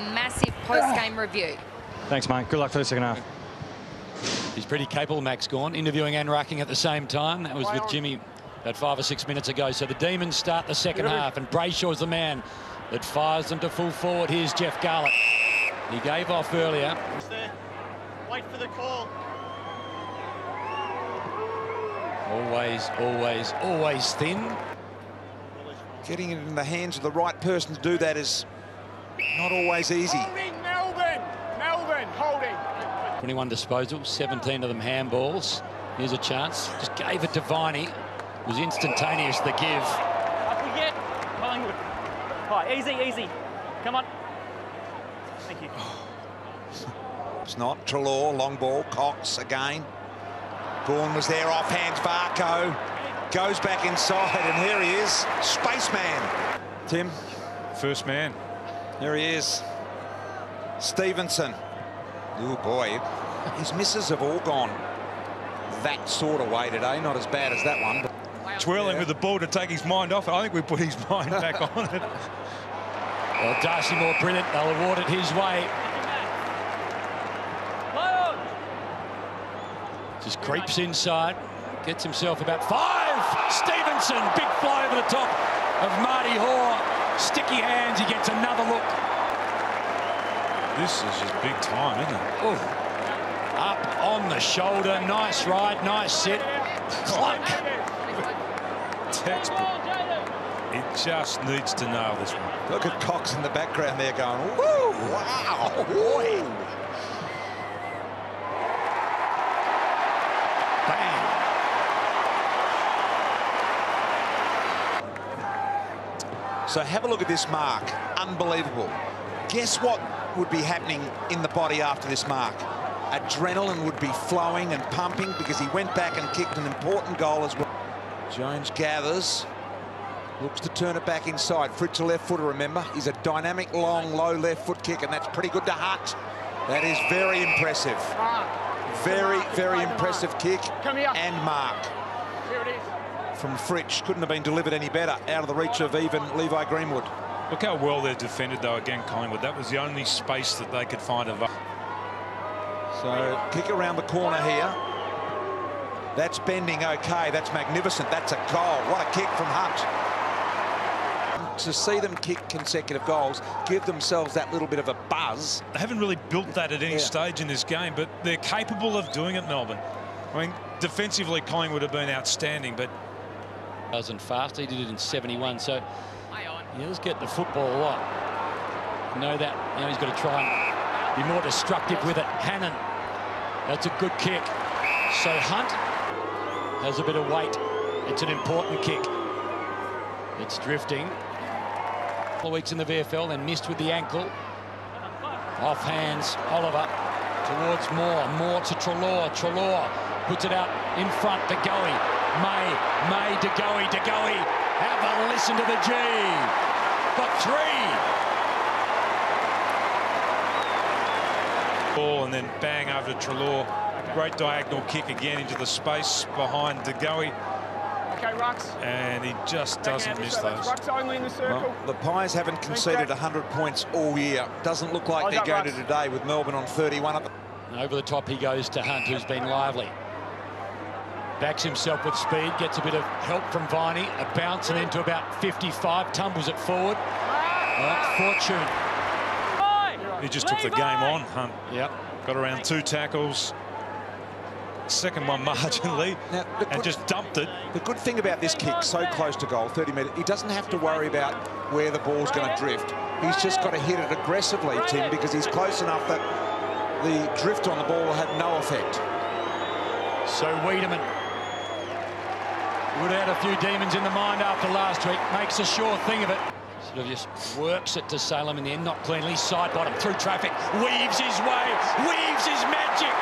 Massive post-game review. Thanks, mate. Good luck for the second half. He's pretty capable, Max Gawn, interviewing and racking at the same time. That was with Jimmy about 5 or 6 minutes ago. So the Demons start the second half, and Brayshaw's the man that fires them to full forward. Here's Jeff Garlett. He gave off earlier. Wait for the call. Always thin. Getting it in the hands of the right person to do that is not always easy. Holding, Melbourne, holding. 21 disposals, 17 of them handballs. Here's a chance. Just gave it to Viney. It was instantaneous, the give. Up we get. Collingwood. Right, easy. Come on. Thank you. It's not. Treloar, long ball. Cox again. Gawn was there, off hands. Barco goes back inside, and here he is. Spaceman. Tim. First man. Here he is. Stevenson. Oh, boy. His misses have all gone that sort of way today. Not as bad as that one. But Twirling with the ball to take his mind off it. I think we put his mind back on it. Well, Darcy Moore brilliant. They'll award it his way. Just creeps inside. Gets himself about 5. Stevenson, big fly over the top of Marty Hoare. Sticky hands, he gets another look. This is just big time, isn't it? Ooh. Up on the shoulder, nice ride, nice sit. Clunk. Textbook. It just needs to nail this one. look at Cox in the background there going, woo, wow, boy. Bang. So have a look at this mark. Unbelievable. Guess what would be happening in the body after this mark? Adrenaline would be flowing and pumping because he went back and kicked an important goal as well. Jones gathers, looks to turn it back inside. Fritz a left footer, remember. He's a dynamic, long, low left foot kick, and that's pretty good to Hunt. That is very impressive. Very impressive kick and mark. Here it is. From Fritz. Couldn't have been delivered any better, out of the reach of even Levi Greenwood. Look how well they're defended, though, again, Collingwood. That was the only space that they could find. So, kick around the corner here. That's bending okay. That's magnificent. That's a goal. What a kick from Hunt. To see them kick consecutive goals, give themselves that little bit of a buzz. They haven't really built that at any stage in this game, but they're capable of doing it, Melbourne. I mean, defensively, Collingwood have been outstanding, but... Wasn't fast. He did it in 71, so he does get the football a lot. You know that. Now he's got to try and be more destructive with it. Hannon. That's a good kick. So Hunt has a bit of weight. It's an important kick. It's drifting. A couple of weeks in the VFL, then missed with the ankle. Off hands, Oliver towards Moore. Moore to Treloar. Treloar puts it out in front to Goey. May to Goey. Have a listen to the G. Got 3. Ball and then bang over to Treloar. Great diagonal kick again into the space behind DeGoey. Okay, Rux. And he just doesn't miss those. Rux only in the circle. Well, the Pies haven't conceded 100 points all year. Doesn't look like they're going to today with Melbourne on 31. Over the top he goes to Hunt, who's been lively. Backs himself with speed, gets a bit of help from Viney. A bounce and then to about 55. Tumbles it forward. Fortune. He just took the game on, Hunt. Yep. Got around 2 tackles. Second one marginally, and just dumped it. The good thing about this kick, so close to goal, 30 metres, he doesn't have to worry about where the ball's going to drift. He's just got to hit it aggressively, Tim, because he's close enough that the drift on the ball will have no effect. So Wiedemann would have had a few demons in the mind after last week. Makes a sure thing of it. Sort of just works it to Salem in the end, not cleanly. Side bottom through traffic, weaves his way, weaves his magic.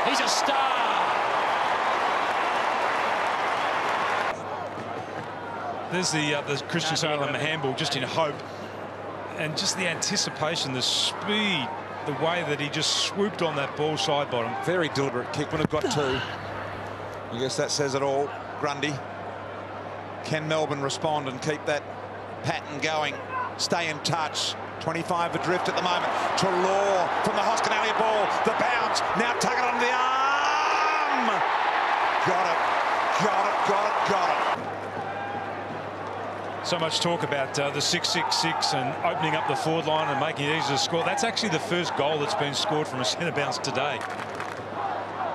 He's a star. There's the Christian Salem handball just in hope. And just the anticipation, the speed, the way that he just swooped on that ball side bottom. Very deliberate kick, would have got 2. I guess that says it all. Grundy. Can Melbourne respond and keep that pattern going? Stay in touch. 25 adrift at the moment. Treloar from the Hoskin Elliott ball. The bounce. Now tuck it under the arm. Got it. Got it. Got it. Got it. So much talk about the 6-6-6 and opening up the forward line and making it easy to score. That's actually the first goal that's been scored from a centre bounce today.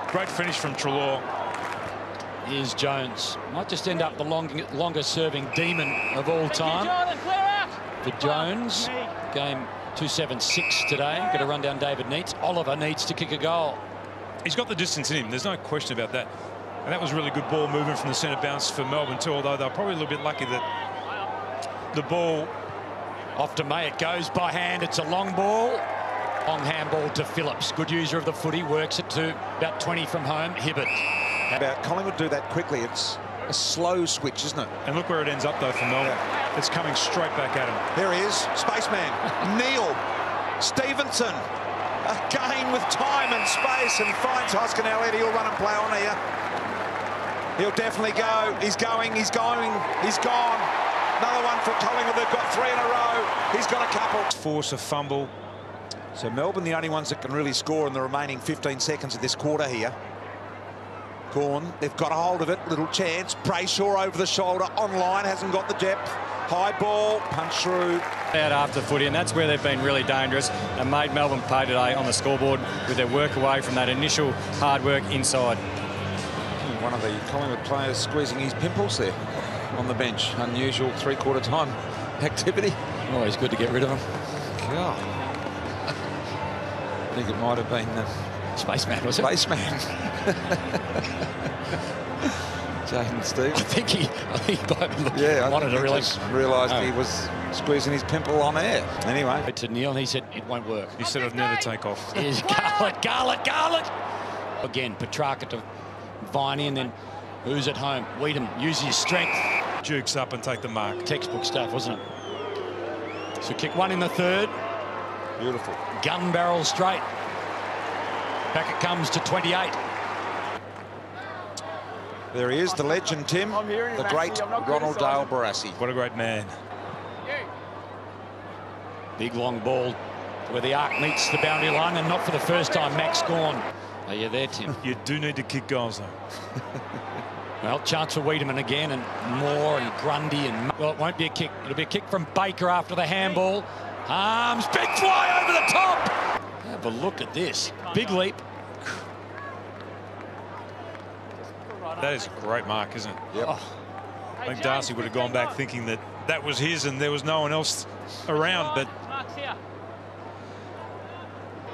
Great finish from Treloar. Here's Jones. Might just end up the longest serving demon of all time. For Jones, game 276 today. Got to run down David Neitz. Oliver needs to kick a goal. He's got the distance in him. There's no question about that. And that was really good ball movement from the centre bounce for Melbourne too, although they're probably a little bit lucky that the ball off to May. It goes by hand. It's a long ball. Long handball to Phillips. Good user of the footy. Works it to about 20 from home. Hibbert. About Collingwood do that quickly. It's a slow switch, isn't it? And look where it ends up though for Melbourne. Yeah. It's coming straight back at him. There he is. Spaceman. Neil. Stevenson. Again with time and space and finds Hoskin Elliott. He'll run and play on here. He'll definitely go. He's going. He's going. He's gone. Another one for Collingwood. They've got 3 in a row. He's got a couple. Force a fumble. So Melbourne, the only ones that can really score in the remaining 15 seconds of this quarter here. Gawn, they've got a hold of it. Little chance. Brayshaw over the shoulder. Online, hasn't got the depth. High ball, punch through. Out after footy, and that's where they've been really dangerous and made Melbourne pay today on the scoreboard with their work away from that initial hard work inside. One of the Collingwood players squeezing his pimples there on the bench. Unusual three-quarter time activity. Always good to get rid of him. God. I think it might have been the Spaceman, was it? Spaceman. Jaden Stevens. I think he yeah, wanted to really realised he was squeezing his pimple on air. Anyway. To Neil, he said it won't work. He said I'd never take off. Here's Garlett. Again, Petrarca to Viney, and then who's at home? Weedham uses his strength. Jukes up and take the mark. Textbook stuff, wasn't it? So kick one in the third. Beautiful. Gun barrel straight. Back it comes to 28. There he is, the legend, Tim. The great Ronald Dale Barassi. What a great man. Big long ball where the arc meets the boundary line, and not for the first time. Max Gawn. Are you there, Tim? You do need to kick goals, though. Well, chance for Wiedemann again, and Moore and Grundy, and well, it won't be a kick. It'll be a kick from Baker after the handball. Arms, big fly over the top. Have a look at this. Big leap. That is a great mark, isn't it? Yep. Oh, I think Darcy would have gone back thinking that that was his and there was no one else around, but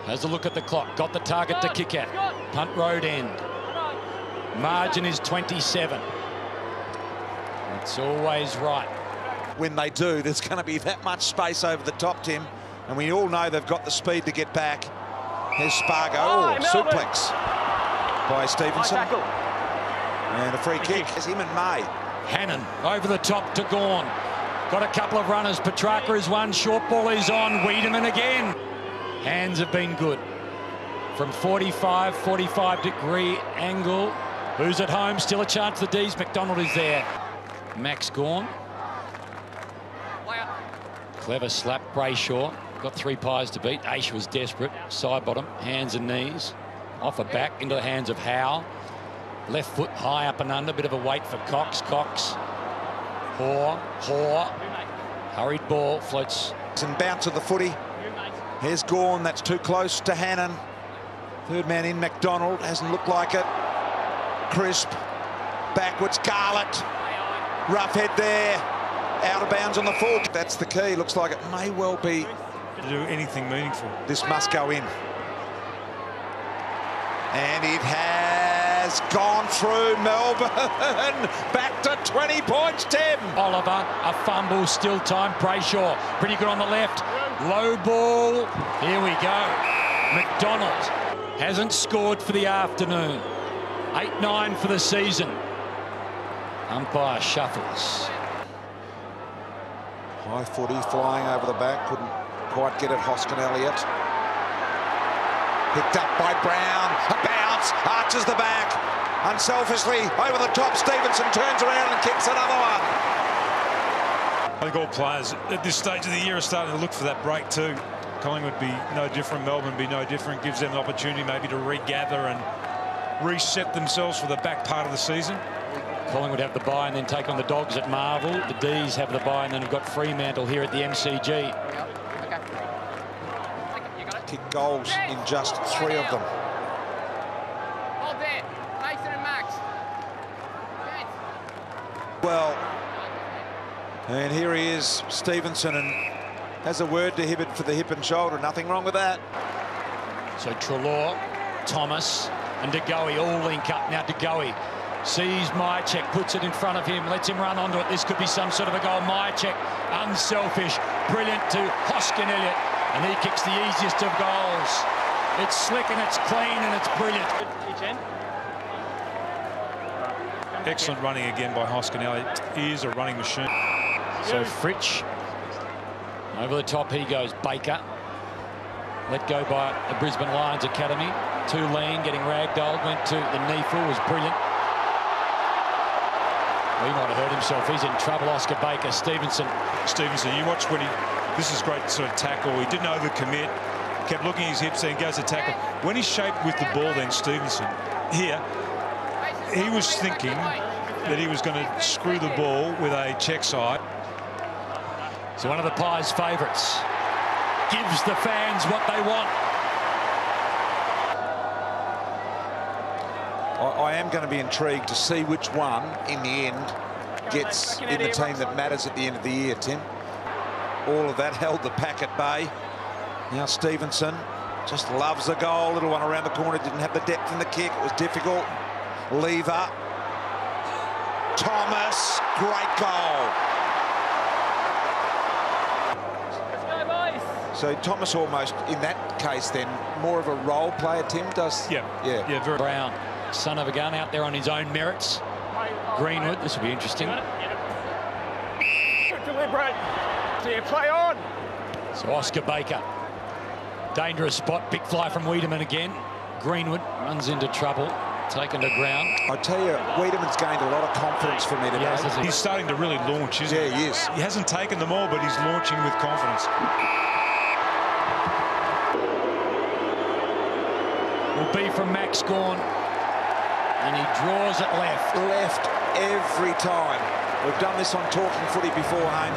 has a look at the clock. Got the target to kick at. Punt road end. Margin is 27. It's always right. When they do, there's going to be that much space over the top, Tim. And we all know they've got the speed to get back. Here's Spargo. Oh, suplex by Stevenson. And a free kick. It's him and May. Hannon over the top to Gawn. Got a couple of runners. Petrarca is one. Short ball is on. Wiedemann again. Hands have been good. From 45 degree angle. Who's at home? Still a chance for the D's. McDonald is there. Max Gawn. Clever slap. Brayshaw. Got 3 pies to beat. Aish was desperate. Side bottom. Hands and knees. Off a back into the hands of Howe. Left foot high up and under. Bit of a wait for Cox. Hoare. Hurried ball. Floats. And bounce of the footy. Here's Gawn. That's too close to Hannon. Third man in, McDonald. Hasn't looked like it. Crisp. Backwards. Garlett. Rough head there. Out of bounds on the full. That's the key. Looks like it may well be. To do anything meaningful. This must go in. And it has gone through Melbourne. Back to 20 points, Tim. Oliver, a fumble, still time. Brayshaw, pretty good on the left. Low ball. Here we go. McDonald hasn't scored for the afternoon. 8-9 for the season. Umpire shuffles. High footy flying over the back. Couldn't quite get it. Hoskin Elliott. Picked up by Brown. A bounce. Arches the back. Unselfishly over the top. Stevenson turns around and kicks another one. I think all players at this stage of the year are starting to look for that break too. Collingwood be no different, Melbourne be no different. Gives them an opportunity maybe to regather and reset themselves for the back part of the season. Collingwood have the bye and then take on the Dogs at Marvel. The D's have the bye and then have got Fremantle here at the MCG. Kick goals in just 3 of them. Hold there. Mason and Max. Well, and here he is, Stevenson, and has a word to Hibbert for the hip and shoulder. Nothing wrong with that. So Treloar, Thomas and De Goey all link up. Now De Goey sees Myercheck, puts it in front of him, lets him run onto it. This could be some sort of a goal. Myercheck, unselfish, brilliant to Hoskin Elliott, and he kicks the easiest of goals. It's slick and it's clean and it's brilliant. Each end. Excellent running again by Hoskin Elliott. He is a running machine. So Fritsch, over the top he goes. Baker, let go by the Brisbane Lions Academy. Tulane getting ragdolled, went to the knee full, was brilliant. He might have hurt himself. He's in trouble. Oscar Baker, Stevenson. You watch when this is great sort of tackle. He didn't overcommit, kept looking at his hips and goes to tackle. When he's shaped with the ball then, Stevenson, here, he was thinking that he was going to screw the ball with a check side. So one of the Pies' favourites gives the fans what they want. I am going to be intrigued to see which one, in the end, gets in the team that matters at the end of the year, Tim. All of that held the pack at bay. Now Stevenson just loves the goal. Little one around the corner, didn't have the depth in the kick. It was difficult. Lever. Thomas, great goal. Let's go, boys. So Thomas almost, in that case then, more of a role player, Tim, does? Yeah, very. Brown, son of a gun, out there on his own merits. Greenwood, this will be interesting. Deliberate. So you play on. So Oscar Baker, dangerous spot, big fly from Wiedemann again. Greenwood runs into trouble, taken to ground. I tell you, Wiedemann's gained a lot of confidence from me today. Yes, He's starting to really launch, isn't he? Yeah, he is. He hasn't taken them all, but he's launching with confidence. Will be from Max Gawn, and he draws it left. Left every time. We've done this on Talking Footy before, Hame.